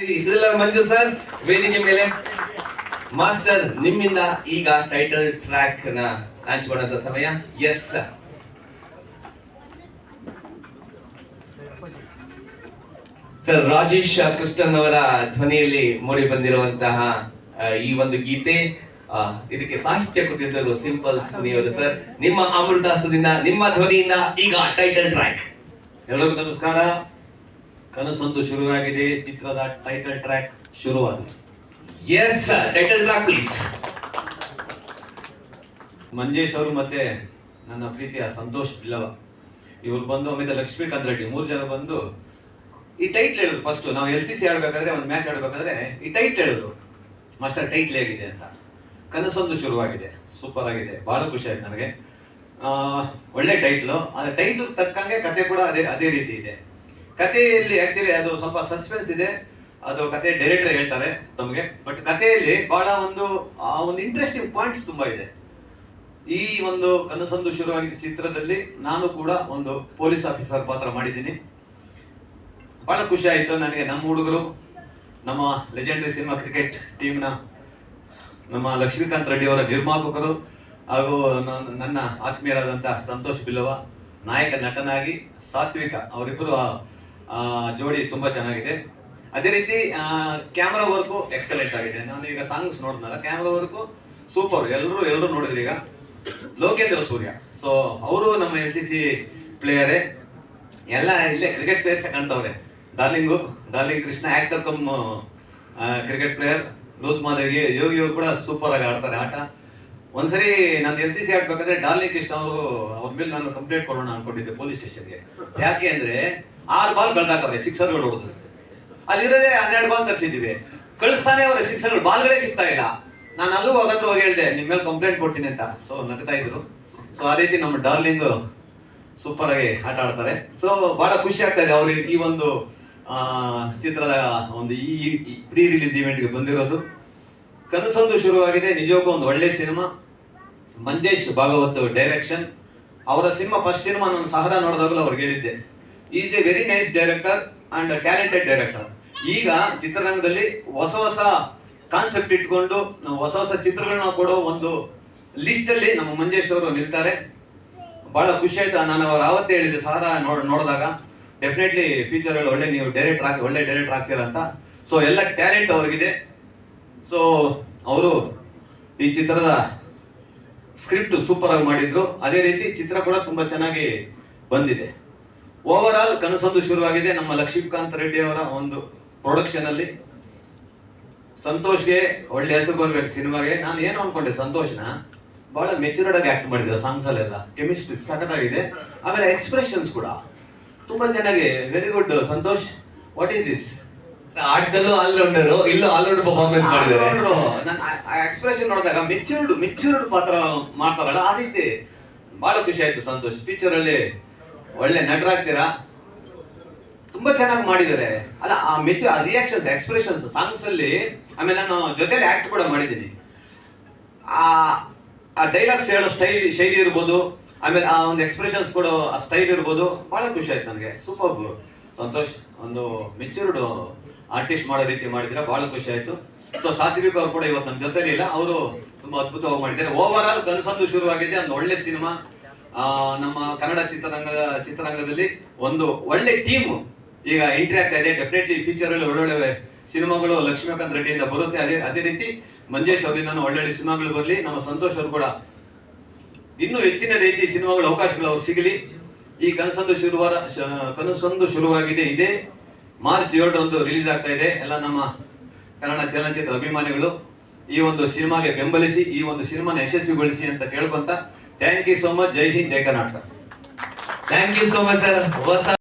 ಇದೆಲ್ಲ ಮಂಜು ಸರ್ ವೇದಿಕೆ ಮೇಲೆ ಮಾಸ್ಟರ್ ನಿಮ್ಮಿಂದ ಈಗ ಟೈಟಲ್ ಟ್ರ್ಯಾಕ್ ನ ಲಾಂಚ್ ಮಾಡುವಂತ ಸಮಯ. ಎಸ್ ಸರ್, ರಾಜೇಶ್ ಕೃಷ್ಣನ್ ಅವರ ಧ್ವನಿಯಲ್ಲಿ ಮೂಡಿ ಬಂದಿರುವಂತಹ ಈ ಒಂದು ಗೀತೆ, ಇದಕ್ಕೆ ಸಾಹಿತ್ಯ ಕೊಟ್ಟಿದ್ದರು ಸಿಂಪಲ್ ಸುನಿಯವರು ಸರ್. ನಿಮ್ಮ ಅಮೃತಾಸ್ತ್ರದಿಂದ ನಿಮ್ಮ ಧ್ವನಿಯಿಂದ ಈಗ ಟೈಟಲ್ ಟ್ರ್ಯಾಕ್. ಎಲ್ಲರಿಗೂ ನಮಸ್ಕಾರ. ಕನಸೊಂದು ಶುರುವಾಗಿದೆ, ಚಿತ್ರದ ಟೈಟಲ್ ಟ್ರ್ಯಾಕ್ ಶುರುವಾಗಿದೆ. Yes sir, title track please. Manjesh ಅವರು ಮತ್ತೆ ನನ್ನ ಪ್ರೀತಿಯ ಸಂತೋಷ್ ಬಿಲ್ಲವ ಇವ್ರು ಬಂದು, ಆಮೇಲೆ ಲಕ್ಷ್ಮೀಕಾಂತ್ ರೆಡ್ಡಿ, 3 ಜನ ಬಂದು ಈ ಟೈಟ್ಲ್ ಹೇಳಿದ್ರು. ಫಸ್ಟ್ ನಾವು LCC ಆಡ್ಬೇಕಾದ್ರೆ, ಒಂದು ಮ್ಯಾಚ್ ಆಡ್ಬೇಕಾದ್ರೆ ಈ ಟೈಟ್ಲ್ ಹೇಳಿದ್ರು, ಮಾಸ್ಟರ್ ಟೈಟ್ಲ್ ಹೇಗಿದೆ ಅಂತ. ಕನಸೊಂದು ಶುರುವಾಗಿದೆ, ಸೂಪರ್ ಆಗಿದೆ, ಬಹಳ ಖುಷಿ ಆಯ್ತು ನನಗೆ. ಒಳ್ಳೆ ಟೈಟ್ಲು. ಆ ಟೈಟ್ಲ್ ತಕ್ಕಂಗೆ ಕತೆ ಕೂಡ ಅದೇ ರೀತಿ ಇದೆ. ಕಥೆಯಲ್ಲಿ ಆಕ್ಚುಲಿ ಅದು ಸ್ವಲ್ಪ ಸಸ್ಪೆನ್ಸ್ ಇದೆ, ಅದು ಕತೆ ಡೈರೆಕ್ಟರ್ ಹೇಳ್ತಾರೆ ತಮಗೆ. ಬಟ್ ಕಥೆಯಲ್ಲಿ ಬಹಳ ಒಂದು ಇಂಟ್ರೆಸ್ಟಿಂಗ್ ಪಾಯಿಂಟ್ಸ್ ತುಂಬಾ ಇದೆ. ಈ ಒಂದು ಕನಸೊಂದು ಶುರುವಾಗಿದ್ದ ಚಿತ್ರದಲ್ಲಿ ನಾನು ಕೂಡ ಒಂದು ಪೊಲೀಸ್ ಆಫೀಸರ್ ಪಾತ್ರ ಮಾಡಿದ್ದೀನಿ. ಬಹಳ ಖುಷಿ ಆಯ್ತು ನನಗೆ. ನಮ್ಮ ಹುಡುಗರು, ನಮ್ಮ ಲೆಜೆಂಡರಿ ಸಿನಿಮಾ ಕ್ರಿಕೆಟ್ ಟೀಮ್ನ ನಮ್ಮ ಲಕ್ಷ್ಮೀಕಾಂತ್ ರೆಡ್ಡಿ ಅವರ ನಿರ್ಮಾಪಕರು ಹಾಗೂ ನನ್ನ ಆತ್ಮೀಯರಾದಂಥ ಸಂತೋಷ್ ಬಿಲ್ಲವ ನಾಯಕ ನಟನಾಗಿ, ಸಾತ್ವಿಕ ಅವರಿಬ್ಬರು ಜೋಡಿ ತುಂಬಾ ಚೆನ್ನಾಗಿದೆ. ಅದೇ ರೀತಿ ಕ್ಯಾಮ್ರಾ ವರ್ಕು ಎಕ್ಸಲೆಂಟ್ ಆಗಿದೆ. ನಾನು ಈಗ ಸಾಂಗ್ಸ್ ನೋಡಿದ್ನಲ್ಲ, ಕ್ಯಾಮ್ರಾ ವರ್ಕು ಸೂಪರ್. ಎಲ್ಲರೂ ನೋಡಿದ್ರಿ. ಈಗ ಲೋಕೇಂದ್ರ ಸೂರ್ಯ, ಸೊ ಅವರು ನಮ್ಮ LCC ಪ್ಲೇಯರೇ, ಎಲ್ಲ ಇಲ್ಲೇ ಕ್ರಿಕೆಟ್ ಪ್ಲೇಯರ್ಸೇ ಕಾಣ್ತಾವ್ರೆ. Darling Krishna actor cum cricket player. Loose ಮಾದಗಿ ಯೋಗಿ ಕೂಡ ಸೂಪರ್ ಆಗಿ ಆಡ್ತಾರೆ ಆಟ. ಒಂದ್ಸರಿ ನಾನು LCC ಆಡ್ಬೇಕಾದ್ರೆ ಡಾರ್ಲಿಂಗ್ ಕೃಷ್ಣ ಅವ್ರ ಮೇಲೆ ನಾನು ಕಂಪ್ಲೇಂಟ್ ಕೊಡೋಣ ಅನ್ಕೊಂಡಿದ್ದೆ ಪೊಲೀಸ್ ಸ್ಟೇಷನ್ಗೆ. ಯಾಕೆ ಅಂದ್ರೆ 6 ಬಾಲ್ ಕಳ್ದಾಕವ್ರೆ, 6ಗಳು ಹೊಡೆದು. ಅಲ್ಲಿರೋದೇ 12 ಬಾಲ್ ತರಿಸಿದೀವಿ, ಕಳಿಸ್ತಾನೆ ಅವ್ರೆ 6ಗಳು, ಬಾಲ್ಗಳೇ ಸಿಗ್ತಾ ಇಲ್ಲ. ನಾನು ಅಲ್ಲೂ ಅವ್ರ ಹತ್ರ ಹೋಗಿ ಹೇಳ್ದೆ, ನಿಮ್ಮ ಮೇಲೆ ಕಂಪ್ಲೇಂಟ್ ಕೊಡ್ತೀನಿ ಅಂತ. ಸೊ ನಗ್ತಾ ಇದ್ರು. ಸೊ ಆ ರೀತಿ ನಮ್ಮ ಡಾರ್ಲಿಂಗ್ ಸೂಪರ್ ಆಗಿ ಆಟ ಆಡ್ತಾರೆ. ಸೊ ಬಹಳ ಖುಷಿ ಆಗ್ತಾ ಇದೆ ಅವ್ರು ಈ ಒಂದು ಚಿತ್ರದ ಒಂದು ಈ ಪ್ರೀ ರಿಲೀಸ್ ಇವೆಂಟ್ಗೆ ಬಂದಿರೋದು. ಕನಸೊಂದು ಶುರುವಾಗಿದೆ, ನಿಜಕ್ಕೂ ಒಂದು ಒಳ್ಳೆ ಸಿನಿಮಾ. ಮಂಜೇಶ್ ಭಾಗವತ್ ಡೈರೆಕ್ಷನ್. ಅವರ ಸಿನಿಮಾ, ಫಸ್ಟ್ ಸಿನಿಮಾ ನಾನು ಸಹರಾ ನೋಡಿದಾಗಲೂ ಅವ್ರಿಗೆ ಹೇಳಿದ್ದೆ, is A very nice director and talented director. ಈಗ ಚಿತ್ರರಂಗದಲ್ಲಿ ಹೊಸ ಕಾನ್ಸೆಪ್ಟ್ ಇಟ್ಕೊಂಡು ಹೊಸ ಚಿತ್ರಗಳನ್ನ ಕೊಡೋ ಒಂದು ಲಿಸ್ಟ್ ಅಲ್ಲಿ ನಮ್ಮ ಮಂಜೇಶ್ ಅವರು ನಿಲ್ತಾರೆ. ಬಹಳ ಖುಷಿ ಆಯ್ತು. ನಾನು ಅವ್ರು ಆವತ್ತೇ ಹೇಳಿದ್ದೆ, ಸಹರಾ ನೋಡಿದಾಗ ಡೆಫಿನೆಟ್ಲಿ ಫ್ಯೂಚರ್ ಒಳ್ಳೆ ನೀವು ಒಳ್ಳೆ ಡೈರೆಕ್ಟರ್ ಆಗ್ತೀರ ಅಂತ. ಸೊ ಎಲ್ಲ ಟ್ಯಾಲೆಂಟ್ ಅವ್ರಿಗಿದೆ. ಸೊ ಅವರು ಈ ಚಿತ್ರದ ಸ್ಕ್ರಿಪ್ಟ್ ಸೂಪರ್ ಆಗಿ ಮಾಡಿದ್ರು. ಅದೇ ರೀತಿ ಚಿತ್ರ ಕೂಡ ತುಂಬಾ ಚೆನ್ನಾಗಿ ಬಂದಿದೆ. ಓವರ್ ಆಲ್ ಕನಸೊಂದು ಶುರುವಾಗಿದೆ. ನಮ್ಮ ಲಕ್ಷ್ಮೀಕಾಂತ್ ರೆಡ್ಡಿ ಅವರ ಒಂದು ಪ್ರೊಡಕ್ಷನ್ ಅಲ್ಲಿ ಸಂತೋಷ್ಗೆ ಒಳ್ಳೆ ಹೆಸರು ಬರ್ಬೇಕು ಸಿನಿಮಾಗೆ. ನಾನು ಏನು ಅನ್ಕೊಂಡೆ, ಸಂತೋಷ್ನ ಬಹಳ ಮೆಚೂರ್ಡ್ ಆಗಿ ಆಕ್ಟ್ ಮಾಡಿದ್ರು ಸಾಂಗ್ಸ್ ಅಲ್ಲೆಲ್ಲ. ಕೆಮಿಸ್ಟ್ರಿ ಸಖತ್ತಾಗಿದೆ. ಆಮೇಲೆ ಎಕ್ಸ್ಪ್ರೆಷನ್ಸ್ ಕೂಡ ತುಂಬಾ ಚೆನ್ನಾಗಿ. Very good Santosh. What is this? ಆಟದಲ್ಲೂ ಆಲ್ರೌಂಡರು, ಇಲ್ಲೂ ಆಲ್ರೌಂಡರ್ ಪರ್ಫಾರ್ಮೆನ್ಸ್ ಮಾಡಿದ್ದಾರೆ. ನಾನು ಎಕ್ಸ್ಪ್ರೆಷನ್ ನೋಡಿದಾಗ ಮೆಚೂರ್ಡ್ ಪಾತ್ರ ಮಾಡ್ತಾರಲ್ಲ, ಆ ರೀತಿ ಬಹಳ ಖುಷಿ ಆಯ್ತು. ಸಂತೋಷ್ ಪಿಕ್ಚರ್ ಅಲ್ಲಿ ಒಳ್ಳೆ ನಟರಾಗ್ತೀರಾ, ತುಂಬಾ ಚೆನ್ನಾಗಿ ಮಾಡಿದ್ದಾರೆ. ಅಲ್ಲ, ಆ ರಿಯಾಕ್ಷನ್ಸ್, ಎಕ್ಸ್ಪ್ರೆಷನ್ಸ್ ಸಾಂಗ್ಸ್ ಅಲ್ಲಿ. ಆಮೇಲೆ ನಾನು ಜೊತೆಲಿ ಆಕ್ಟ್ ಕೂಡ ಮಾಡಿದ್ದೀನಿ. ಆ ಡೈಲಾಗ್ಸ್ ಹೇಳೋ ಶೈಲಿ ಇರ್ಬೋದು, ಆಮೇಲೆ ಆ ಒಂದು ಎಕ್ಸ್ಪ್ರೆಷನ್ಸ್ ಕೊಡೋ ಆ ಸ್ಟೈಲ್ ಇರ್ಬೋದು, ಬಹಳ ಖುಷಿ ಆಯ್ತು ನನಗೆ. ಸೂಪರ್ ಸಂತೋಷ್, ಒಂದು ಮೆಚೂರ್ಡ್ ಆರ್ಟಿಸ್ಟ್ ಮಾಡೋ ರೀತಿ ಮಾಡಿದ್ರೆ ಬಹಳ ಖುಷಿ ಆಯ್ತು. ಸೊ ಸಾತ್ವಿಕ್ ಅವ್ರು ಕೂಡ ಇವತ್ತು ನಮ್ಮ ಜೊತೆಲಿ ಇಲ್ಲ, ಅವರು ತುಂಬಾ ಅದ್ಭುತವಾಗಿ ಮಾಡಿದ್ದಾರೆ. ಓವರ್ ಆಲ್ ಕನಸೊಂದು ಶುರುವಾಗಿದೆ, ಒಂದು ಒಳ್ಳೆ ಸಿನಿಮಾ. ನಮ್ಮ ಕನ್ನಡ ಚಿತ್ರರಂಗದಲ್ಲಿ ಒಂದು ಒಳ್ಳೆ ಟೀಮ್ ಈಗ ಎಂಟ್ರಿ ಆಗ್ತಾ ಇದೆ. ಡೆಫಿನೆಟ್ಲಿ ಫ್ಯೂಚರ್ ಅಲ್ಲಿ ಒಳ್ಳೊಳ್ಳೆ ಸಿನಿಮಾಗಳು ಲಕ್ಷ್ಮೀಕಾಂತ್ ರೆಡ್ಡಿಯಿಂದ ಬರುತ್ತೆ. ಅದೇ ರೀತಿ ಮಂಜೇಶ್ ಅವರಿಂದ ಒಳ್ಳೊಳ್ಳೆ ಸಿನಿಮಾಗಳು ಬರಲಿ. ನಮ್ಮ ಸಂತೋಷ್ ಅವರು ಕೂಡ ಇನ್ನೂ ಹೆಚ್ಚಿನ ರೀತಿ ಸಿನಿಮಾಗಳ ಅವಕಾಶಗಳು ಅವ್ರು ಸಿಗಲಿ. ಈ ಕನಸೊಂದು ಶುರುವಾಗಿದೆ, ಇದೇ ಮಾರ್ಚ್ 7ರಂದು ರಿಲೀಸ್ ಆಗ್ತಾ ಇದೆ. ಎಲ್ಲ ನಮ್ಮ ಕನ್ನಡ ಚಲನಚಿತ್ರ ಅಭಿಮಾನಿಗಳು ಈ ಒಂದು ಸಿನಿಮಾಗೆ ಬೆಂಬಲಿಸಿ, ಈ ಒಂದು ಸಿನಿಮಾನ ಯಶಸ್ವಿಗೊಳಿಸಿ ಅಂತ ಕೇಳ್ಕೊಂತ, ಥ್ಯಾಂಕ್ ಯು ಸೋ ಮಚ್. ಜೈ ಹಿಂದ್, ಜೈ Karnataka. Thank you so much sir.